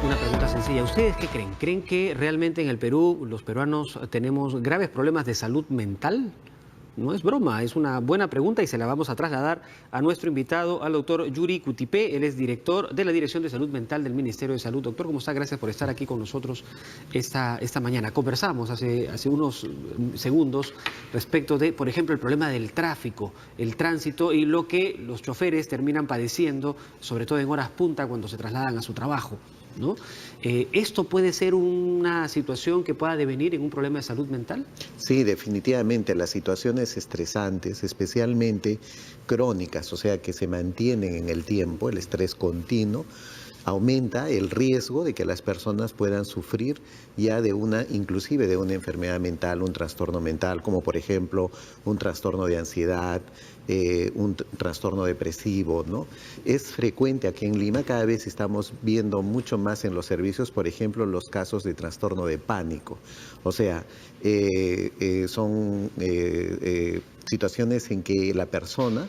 Una pregunta sencilla. ¿Ustedes qué creen? ¿Creen que realmente en el Perú los peruanos tenemos graves problemas de salud mental? No es broma, es una buena pregunta y se la vamos a trasladar a nuestro invitado, al doctor Yuri Cutipé. Él es director de la Dirección de Salud Mental del Ministerio de Salud. Doctor, ¿cómo está? Gracias por estar aquí con nosotros esta mañana. Conversamos hace unos segundos respecto de, por ejemplo, el problema del tráfico, el tránsito y lo que los choferes terminan padeciendo, sobre todo en horas punta cuando se trasladan a su trabajo, ¿no? ¿Esto puede ser una situación que pueda devenir en un problema de salud mental? Sí, definitivamente las situaciones estresantes, especialmente crónicas, o sea, que se mantienen en el tiempo, el estrés continuo, aumenta el riesgo de que las personas puedan sufrir ya inclusive de una enfermedad mental, un trastorno mental, como por ejemplo un trastorno de ansiedad, un trastorno depresivo, ¿no? Es frecuente aquí en Lima, cada vez estamos viendo mucho más en los servicios, por ejemplo, los casos de trastorno de pánico. O sea, son situaciones en que la persona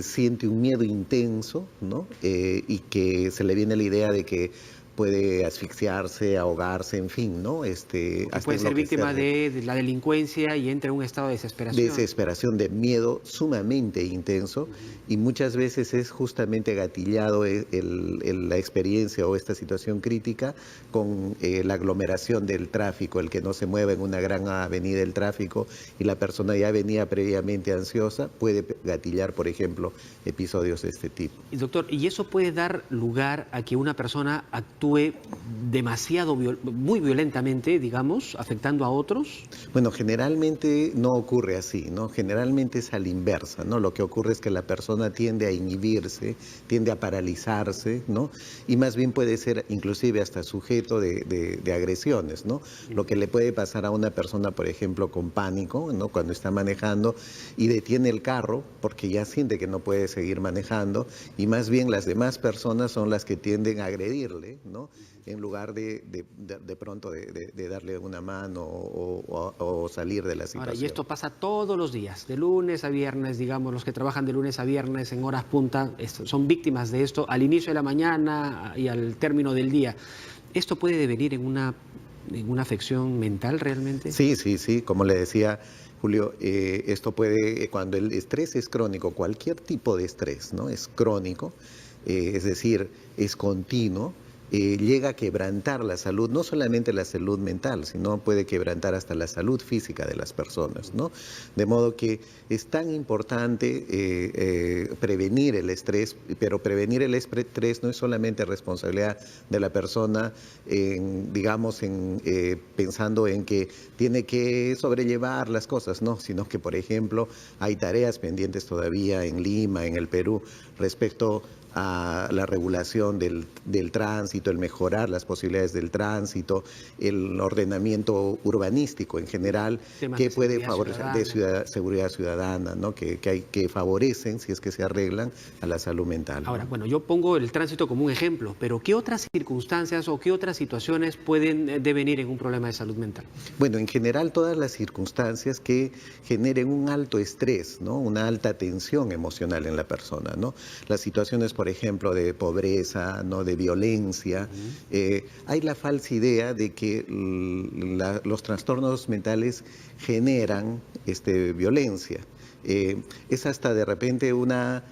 siente un miedo intenso, ¿no? Y que se le viene la idea de que puede asfixiarse, ahogarse, en fin, ¿no? Que Hasta puede ser víctima enloquecer de la delincuencia y entra en un estado de desesperación. desesperación, de miedo sumamente intenso, y muchas veces es justamente gatillado la experiencia o esta situación crítica con la aglomeración del tráfico, el que no se mueva en una gran avenida del tráfico y la persona ya venía previamente ansiosa, puede gatillar, por ejemplo, episodios de este tipo. Y doctor, ¿y eso puede dar lugar a que una persona actúe demasiado, muy violentamente, digamos, afectando a otros? Bueno, generalmente no ocurre así, ¿no? Generalmente es a la inversa, ¿no? Lo que ocurre es que la persona tiende a inhibirse, tiende a paralizarse, ¿no? Y más bien puede ser inclusive hasta sujeto de agresiones, ¿no? Lo que le puede pasar a una persona, por ejemplo, con pánico, ¿no? Cuando está manejando y detiene el carro porque ya siente que no puede seguir manejando, y más bien las demás personas son las que tienden a agredirle, ¿no? En lugar de pronto de darle una mano o salir de la situación. Ahora, y esto pasa todos los días, de lunes a viernes, digamos, los que trabajan de lunes a viernes en horas punta, son víctimas de esto al inicio de la mañana y al término del día. ¿Esto puede devenir en una afección mental realmente? Sí, sí, sí, como le decía Julio, esto puede, cuando el estrés es crónico, cualquier tipo de estrés, ¿no? Es crónico, es decir, es continuo. Llega a quebrantar la salud, no solamente la salud mental, sino puede quebrantar hasta la salud física de las personas, ¿no? De modo que es tan importante prevenir el estrés, pero prevenir el estrés no es solamente responsabilidad de la persona, digamos, pensando en que tiene que sobrellevar las cosas, no, sino que, por ejemplo, hay tareas pendientes todavía en Lima, en el Perú, respecto a la regulación del tránsito, el mejorar las posibilidades del tránsito, el ordenamiento urbanístico en general, Temas que de puede seguridad favorecer ciudadana. seguridad ciudadana, ¿no? Que favorecen, si es que se arreglan, a la salud mental, ¿no? Ahora, bueno, yo pongo el tránsito como un ejemplo, pero ¿qué otras circunstancias o qué otras situaciones pueden devenir en un problema de salud mental? Bueno, en general todas las circunstancias que generen un alto estrés, ¿no? Una alta tensión emocional en la persona, ¿no? Las situaciones, por ejemplo, de pobreza, ¿no? De violencia. Hay la falsa idea de que los trastornos mentales generan violencia. Es hasta de repente una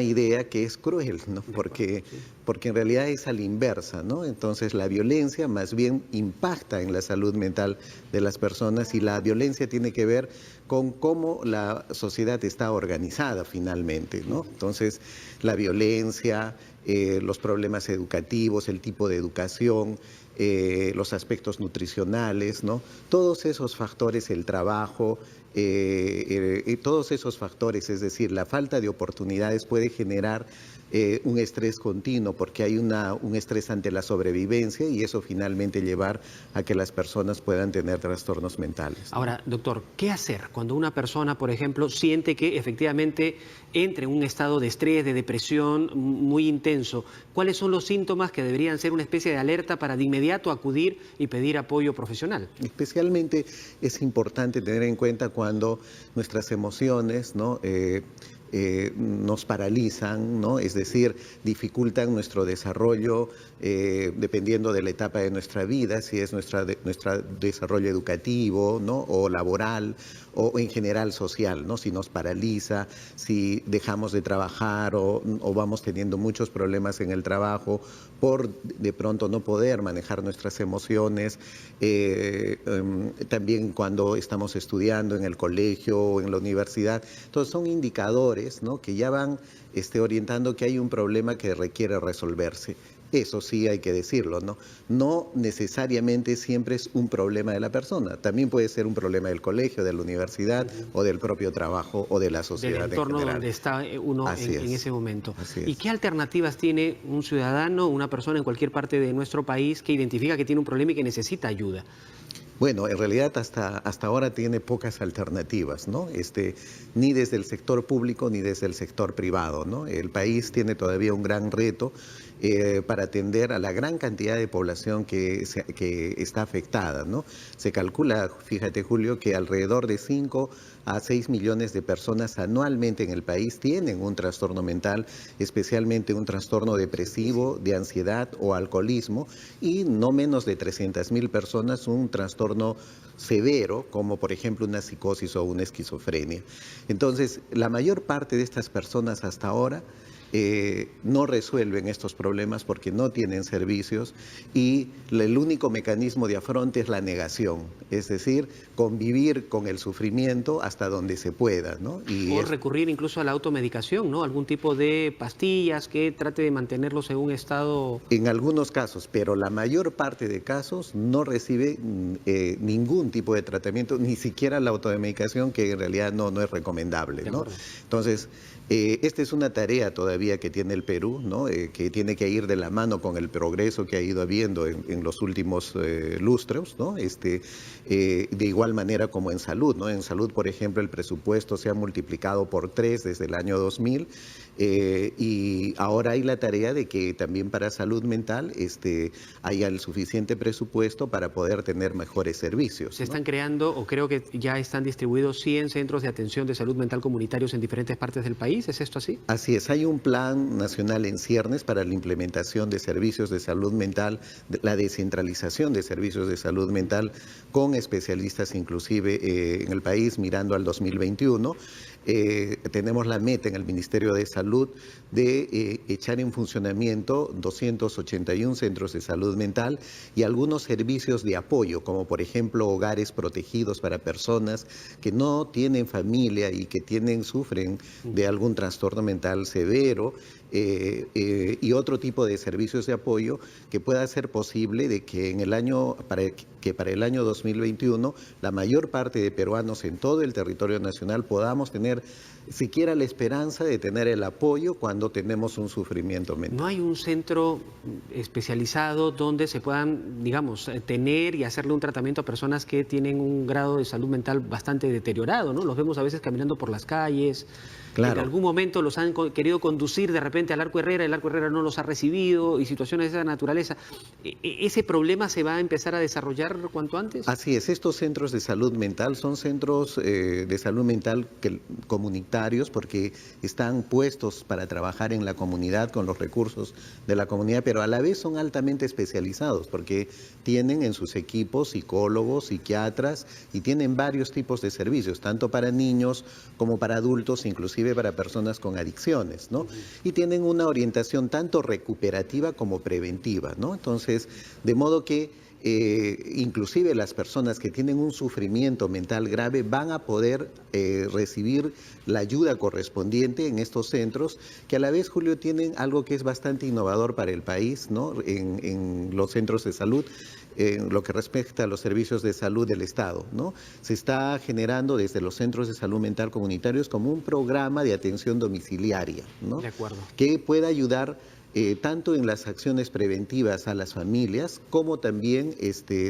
idea que es cruel, ¿no? De acuerdo, sí. Porque en realidad es a la inversa, ¿no? Entonces la violencia más bien impacta en la salud mental de las personas, y la violencia tiene que ver con cómo la sociedad está organizada finalmente, ¿no? Entonces la violencia, los problemas educativos, el tipo de educación, los aspectos nutricionales, ¿no? Todos esos factores, el trabajo, todos esos factores, es decir, la falta de oportunidades puede generar un estrés continuo, porque hay un estrés ante la sobrevivencia, y eso finalmente llevar a que las personas puedan tener trastornos mentales. Ahora, doctor, ¿qué hacer cuando una persona, por ejemplo, siente que efectivamente entra en un estado de estrés, de depresión muy intenso? ¿Cuáles son los síntomas que deberían ser una especie de alerta para de inmediato acudir y pedir apoyo profesional? Especialmente es importante tener en cuenta cuando nuestras emociones, ¿no? nos paralizan, ¿no? Es decir, dificultan nuestro desarrollo dependiendo de la etapa de nuestra vida, si es nuestro desarrollo educativo, ¿no? O laboral, o en general social, ¿no? Si nos paraliza, si dejamos de trabajar o vamos teniendo muchos problemas en el trabajo por de pronto no poder manejar nuestras emociones, también cuando estamos estudiando en el colegio o en la universidad. Entonces son indicadores, ¿no? Que ya van orientando que hay un problema que requiere resolverse. Eso sí hay que decirlo, ¿no? No necesariamente siempre es un problema de la persona, también puede ser un problema del colegio, de la universidad o del propio trabajo o de la sociedad del entorno en general. donde está uno en ese momento. ¿Y qué alternativas tiene un ciudadano, una persona en cualquier parte de nuestro país que identifica que tiene un problema y que necesita ayuda? Bueno, en realidad hasta ahora tiene pocas alternativas, ¿no? Ni desde el sector público ni desde el sector privado, ¿no? El país tiene todavía un gran reto para atender a la gran cantidad de población que está afectada, ¿no? Se calcula, fíjate Julio, que alrededor de 5 a 6 millones de personas anualmente en el país tienen un trastorno mental, especialmente un trastorno depresivo, de ansiedad o alcoholismo, y no menos de 300.000 personas un trastorno severo, como por ejemplo una psicosis o una esquizofrenia. Entonces, la mayor parte de estas personas hasta ahora no resuelven estos problemas porque no tienen servicios y el único mecanismo de afronte es la negación, es decir, convivir con el sufrimiento hasta donde se pueda, ¿no? O recurrir incluso a la automedicación, ¿no? Algún tipo de pastillas que trate de mantenerlos en un estado... En algunos casos, pero la mayor parte de casos no recibe ningún tipo de tratamiento, ni siquiera la automedicación, que en realidad no es recomendable, ¿no? Entonces, esta es una tarea todavía que tiene el Perú, ¿no? Que tiene que ir de la mano con el progreso que ha ido habiendo en los últimos lustros, ¿no? De igual manera como en salud, ¿no? En salud, por ejemplo, el presupuesto se ha multiplicado por 3 desde el año 2000 y ahora hay la tarea de que también para salud mental haya el suficiente presupuesto para poder tener mejores servicios, Se ¿no? están creando, o creo que ya están distribuidos 100 centros de atención de salud mental comunitarios en diferentes partes del país. ¿Es esto así? Así es, hay un plan nacional en ciernes para la implementación de servicios de salud mental, la descentralización de servicios de salud mental con especialistas inclusive en el país mirando al 2021. Tenemos la meta en el Ministerio de Salud de echar en funcionamiento 281 centros de salud mental y algunos servicios de apoyo, como por ejemplo hogares protegidos para personas que no tienen familia y que sufren de algún trastorno mental severo, y otro tipo de servicios de apoyo que pueda hacer posible de que para el año 2021 la mayor parte de peruanos en todo el territorio nacional podamos tener siquiera la esperanza de tener el apoyo cuando tenemos un sufrimiento mental. ¿No hay un centro especializado donde se puedan, digamos, tener y hacerle un tratamiento a personas que tienen un grado de salud mental bastante deteriorado, ¿no? Los vemos a veces caminando por las calles. Claro. En algún momento los han querido conducir de repente al Arco Herrera, el Arco Herrera no los ha recibido y situaciones de esa naturaleza. ¿Ese problema se va a empezar a desarrollar cuanto antes? Así es, estos centros de salud mental son centros de salud mental comunitarios porque están puestos para trabajar en la comunidad con los recursos de la comunidad, pero a la vez son altamente especializados porque tienen en sus equipos psicólogos, psiquiatras y tienen varios tipos de servicios, tanto para niños como para adultos, inclusive para personas con adicciones, ¿no? Y tienen una orientación tanto recuperativa como preventiva, ¿no? Entonces, de modo que inclusive las personas que tienen un sufrimiento mental grave van a poder recibir la ayuda correspondiente en estos centros, que a la vez, Julio, tienen algo que es bastante innovador para el país, ¿no? En los centros de salud, en lo que respecta a los servicios de salud del Estado, ¿no? Se está generando desde los centros de salud mental comunitarios como un programa de atención domiciliaria, ¿no? De acuerdo. Que pueda ayudar tanto en las acciones preventivas a las familias como también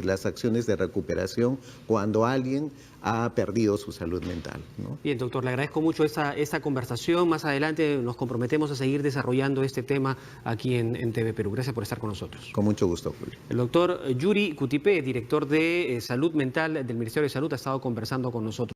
las acciones de recuperación cuando alguien ha perdido su salud mental, ¿no? Bien, doctor, le agradezco mucho esta conversación. Más adelante nos comprometemos a seguir desarrollando este tema aquí en TV Perú. Gracias por estar con nosotros. Con mucho gusto, Julio. El doctor Yuri Cutipé, director de Salud Mental del Ministerio de Salud, ha estado conversando con nosotros.